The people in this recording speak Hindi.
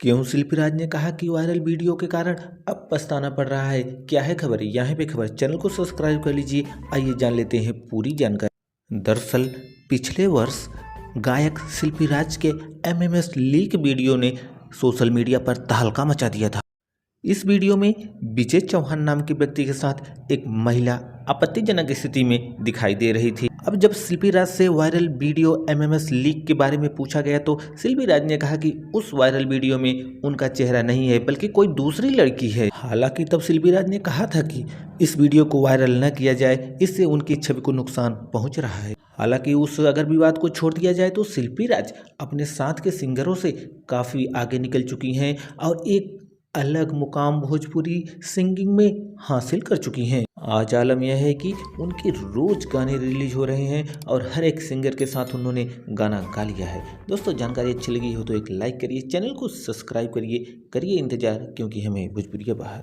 क्यों शिल्पी राज ने कहा कि वायरल वीडियो के कारण अब पछताना पड़ रहा है? क्या है खबर? यहाँ पे खबर, चैनल को सब्सक्राइब कर लीजिए। आइए जान लेते हैं पूरी जानकारी। दरअसल पिछले वर्ष गायक शिल्पी राज के एमएमएस लीक वीडियो ने सोशल मीडिया पर तहलका मचा दिया था। इस वीडियो में विजय चौहान नाम के व्यक्ति के साथ एक महिला आपत्तिजनक स्थिति में दिखाई दे रही थी। अब जब शिल्पी राज से वायरल वीडियो एमएमएस लीक के बारे में पूछा गया तो शिल्पी राज ने कहा कि उस वायरल वीडियो में उनका चेहरा नहीं है बल्कि कोई दूसरी लड़की है। हालांकि तब शिल्पी राज ने कहा था कि इस वीडियो को वायरल न किया जाए, इससे उनकी छवि को नुकसान पहुंच रहा है। हालांकि उस अगर विवाद को छोड़ दिया जाए तो शिल्पी राज अपने साथ के सिंगरों से काफ़ी आगे निकल चुकी हैं और एक अलग मुकाम भोजपुरी सिंगिंग में हासिल कर चुकी हैं। आज आलम यह है कि उनके रोज गाने रिलीज हो रहे हैं और हर एक सिंगर के साथ उन्होंने गाना गा लिया है। दोस्तों, जानकारी अच्छी लगी हो तो एक लाइक करिए, चैनल को सब्सक्राइब करिए, करिए इंतजार, क्योंकि हमें भोजपुरी के बाहर